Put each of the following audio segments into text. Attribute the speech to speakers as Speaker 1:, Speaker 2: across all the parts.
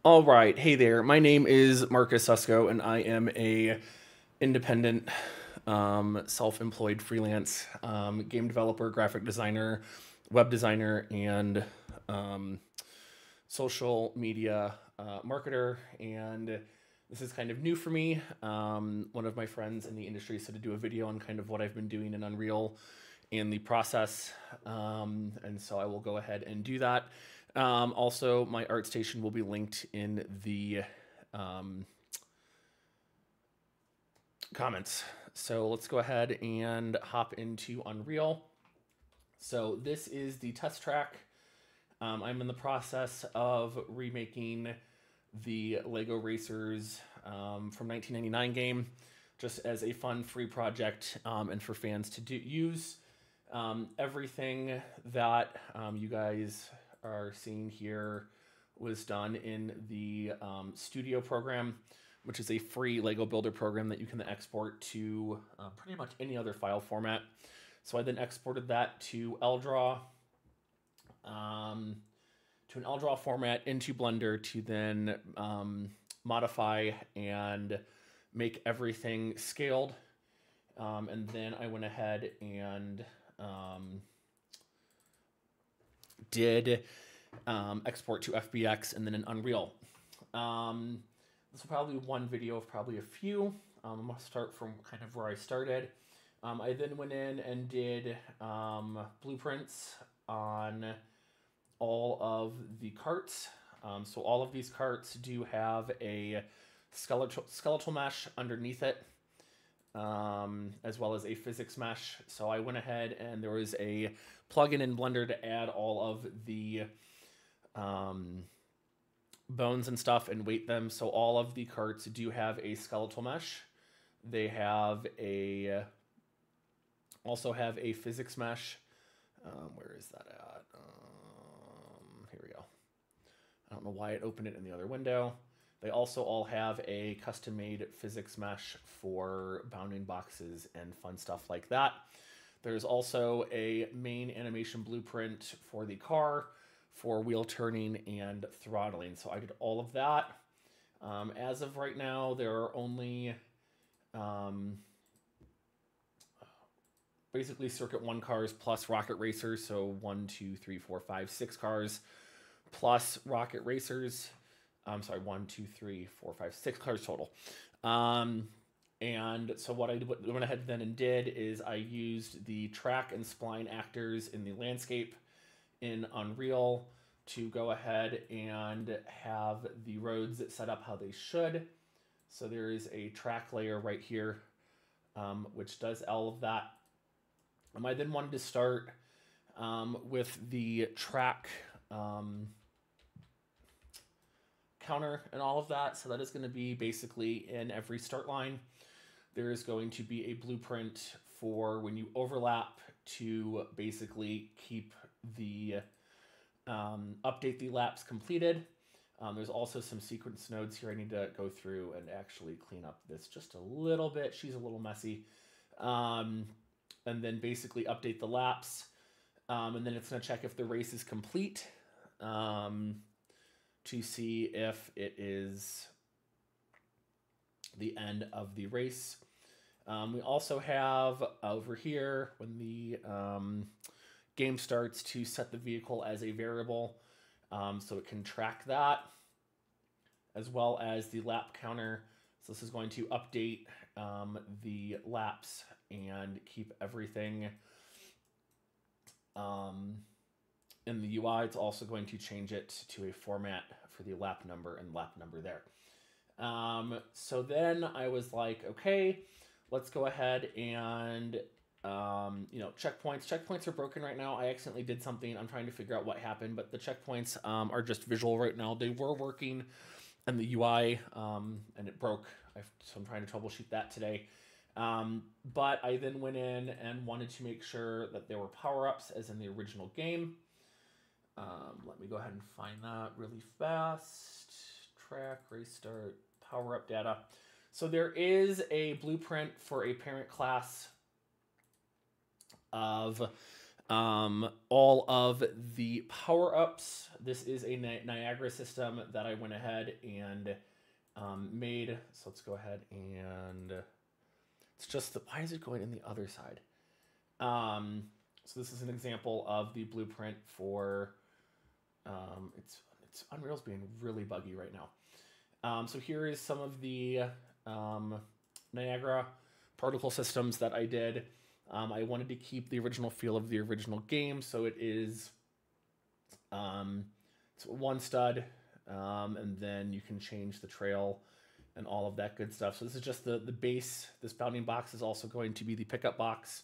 Speaker 1: All right, hey there. My name is Marcus Susko, and I am a independent, self-employed freelance game developer, graphic designer, web designer, and um, social media marketer. And this is kind of new for me. One of my friends in the industry said to do a video on kind of what I've been doing in Unreal and the process. And so I will go ahead and do that. Also, my ArtStation will be linked in the um, comments. So let's go ahead and hop into Unreal. So this is the test track. I'm in the process of remaking the Lego Racers from 1999 game, just as a fun free project and for fans to use. Everything that you guys are seeing here was done in the Studio program, which is a free Lego Builder program that you can export to pretty much any other file format. So I then exported that to LDRAW, to an LDRAW format into Blender to then modify and make everything scaled. And then I went ahead and did export to FBX and then in Unreal. This will probably be one video of probably a few. I'm going to start from kind of where I started. I then went in and did blueprints on all of the carts. So all of these carts do have a skeletal mesh underneath it, as well as a physics mesh. So I went ahead and there was a plugin in Blender to add all of the bones and stuff and weight them. So all of the carts do have a skeletal mesh. They have also have a physics mesh. Where is that at? Here we go. I don't know why it opened it in the other window. They also all have a custom-made physics mesh for bounding boxes and fun stuff like that. There's also a main animation blueprint for the car, for wheel turning and throttling. So I did all of that. As of right now, there are only basically Circuit 1 cars plus Rocket Racers. So 1, 2, 3, 4, 5, 6 cars plus Rocket Racers. I'm sorry, 1, 2, 3, 4, 5, 6 cars total. And so what I went ahead then and did is I used the track and spline actors in the landscape in Unreal to go ahead and have the roads set up how they should. So there is a track layer right here, which does all of that. I then wanted to start with the track counter and all of that. So that is going to be basically in every start line. There is going to be a blueprint for when you overlap to basically keep the update the laps completed. There's also some sequence nodes here I need to go through and actually clean up this just a little bit. She's a little messy. And then basically update the laps. And then it's going to check if the race is complete to see if it is the end of the race. We also have over here when the game starts to set the vehicle as a variable so it can track that, as well as the lap counter. So this is going to update the laps and keep everything in the UI. It's also going to change it to a format for the lap number and lap number there. So then I was like, okay, let's go ahead and checkpoints. Checkpoints are broken right now. I accidentally did something. I'm trying to figure out what happened, but the checkpoints are just visual right now. They were working in the UI, and it broke. So I'm trying to troubleshoot that today. But I then went in and wanted to make sure that there were power-ups as in the original game. Let me go ahead and find that really fast. Track, race start, power-up data. So there is a blueprint for a parent class of All of the power-ups. This is a Niagara system that I went ahead and made. So let's go ahead and it's just the, why is it going in the other side? So this is an example of the blueprint for, it's Unreal's being really buggy right now. So here is some of the Niagara particle systems that I did. I wanted to keep the original feel of the original game, so it is it's one stud, and then you can change the trail and all of that good stuff. So this is just the base. This bounding box is also going to be the pickup box.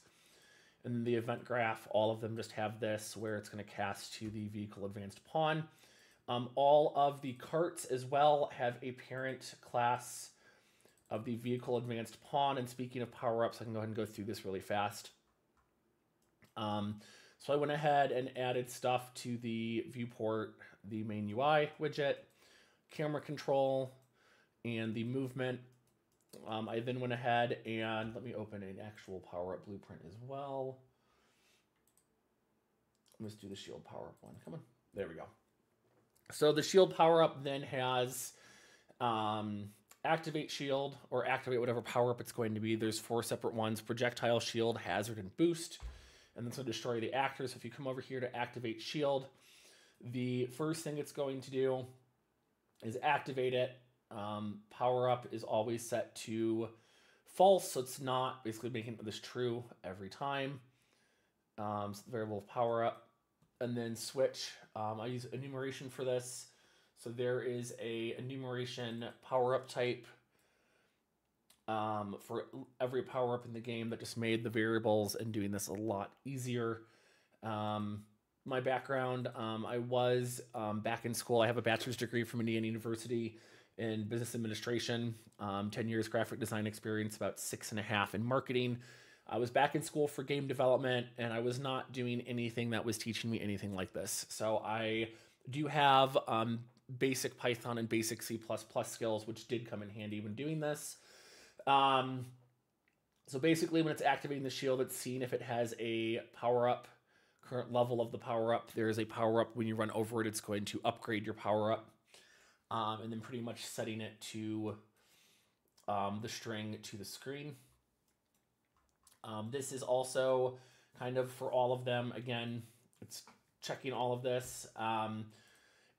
Speaker 1: And the event graph, all of them just have this where it's going to cast to the vehicle advanced pawn. All of the carts as well have a parent class of the vehicle advanced pawn. And speaking of power-ups, I can go ahead and go through this really fast. So I went ahead and added stuff to the viewport, the main UI widget, camera control, and the movement. I then went ahead and let me open an actual power-up blueprint as well. Let's do the shield power-up one. Come on. There we go. So the shield power-up then has activate shield or activate whatever power-up it's going to be. There's 4 separate ones: projectile, shield, hazard, and boost. And then so destroy the actors. So if you come over here to activate shield, the first thing it's going to do is activate it. Power-up is always set to false, so it's not basically making this true every time. So the variable of power-up. And then switch. I use enumeration for this. So there is a enumeration power-up type for every power-up in the game that just made the variables and doing this a lot easier. My background, I was back in school. I have a bachelor's degree from Indiana University in business administration, 10 years graphic design experience, about 6.5 in marketing. I was back in school for game development, and I was not doing anything that was teaching me anything like this. So I do have basic Python and basic C++ skills, which did come in handy when doing this. So basically when it's activating the shield, it's seeing if it has a power-up, current level of the power-up. There is a power-up. When you run over it, it's going to upgrade your power-up. And then pretty much setting it to the string to the screen. This is also kind of for all of them. Again, it's checking all of this.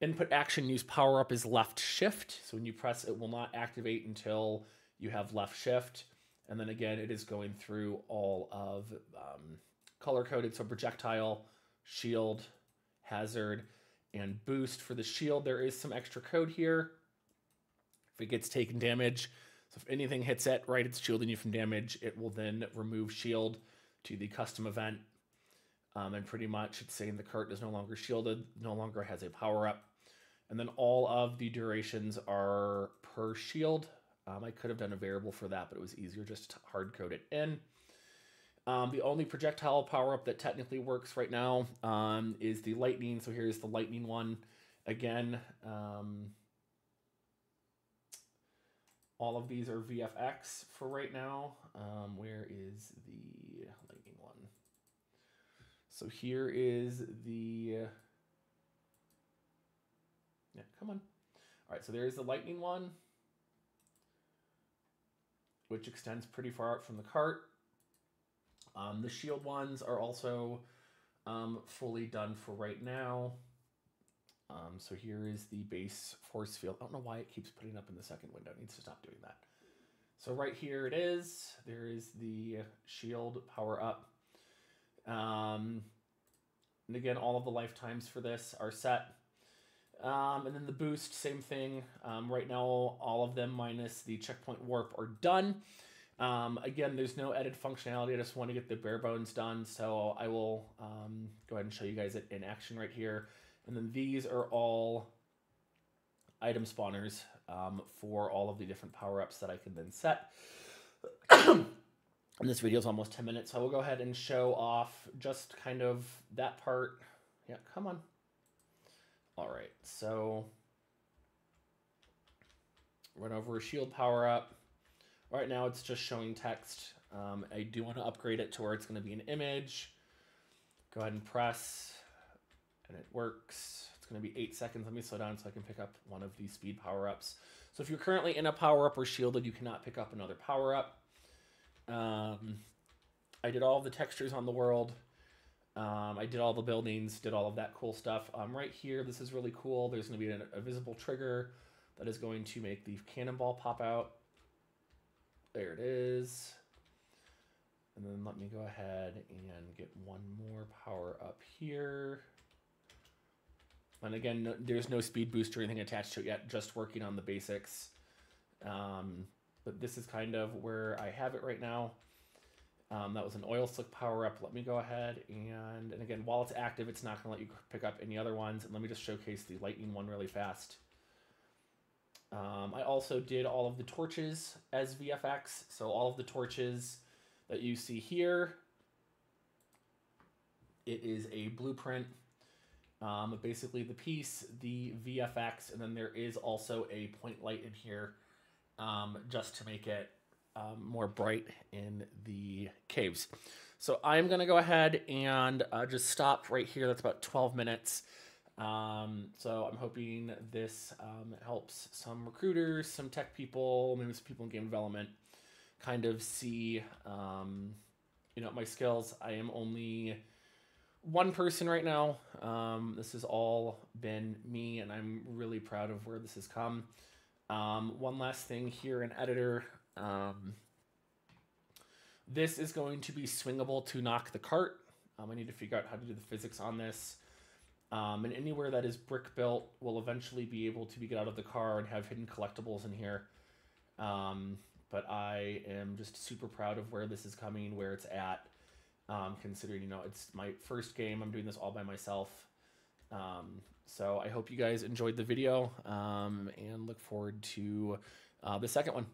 Speaker 1: Input action use power up is left shift. So when you press, it will not activate until you have left shift. And then again, it is going through all of color coded. So projectile, shield, hazard, and boost. For the shield, there is some extra code here. If it gets taken damage, so if anything hits it, right, it's shielding you from damage, it will then remove shield to the custom event. And pretty much it's saying the cart is no longer shielded, no longer has a power up. And then all of the durations are per shield. I could have done a variable for that, but it was easier just to hard code it in. The only projectile power up that technically works right now is the lightning. So here's the lightning one. Again, all of these are VFX for right now. Where is the lightning one? So here is the, yeah, come on. All right, so there's the lightning one, which extends pretty far out from the cart. The shield ones are also fully done for right now. So here is the base force field. I don't know why it keeps putting up in the second window. It needs to stop doing that. So right here it is. There is the shield power up. And again, all of the lifetimes for this are set. And then the boost, same thing. Right now, all of them minus the checkpoint warp are done. Again, there's no edit functionality. I just want to get the bare bones done. So I will go ahead and show you guys it in action right here. And then these are all item spawners for all of the different power-ups that I can then set. And this video is almost 10 minutes, so I will go ahead and show off just kind of that part. Yeah, come on. All right, so run over a shield power-up. Right now it's just showing text. I do want to upgrade it to where it's going to be an image. Go ahead and press, and it works. It's going to be 8 seconds. Let me slow down so I can pick up one of these speed power-ups. So if you're currently in a power-up or shielded, you cannot pick up another power-up. I did all the textures on the world. I did all the buildings, did all of that cool stuff. Right here, this is really cool. There's going to be a visible trigger that is going to make the cannonball pop out. There it is. And then let me go ahead and get one more power up here. And again, there's no speed boost or anything attached to it yet, just working on the basics. But this is kind of where I have it right now. That was an oil slick power up. Let me go ahead and again, while it's active, it's not gonna let you pick up any other ones. And let me just showcase the lightning one really fast. I also did all of the torches as VFX. So all of the torches that you see here, it is a blueprint. Basically the piece, the VFX, and then there is also a point light in here just to make it more bright in the caves. So I'm going to go ahead and just stop right here. That's about 12 minutes. So I'm hoping this helps some recruiters, some tech people, maybe some people in game development kind of see, you know, my skills. I am only one person right now. This has all been me, and I'm really proud of where this has come. One last thing here in editor. This is going to be swingable to knock the cart. I need to figure out how to do the physics on this. And anywhere that is brick built will eventually be able to get out of the car and have hidden collectibles in here. But I am just super proud of where this is coming, where it's at, considering, you know, it's my first game. I'm doing this all by myself. So I hope you guys enjoyed the video, and look forward to the second one.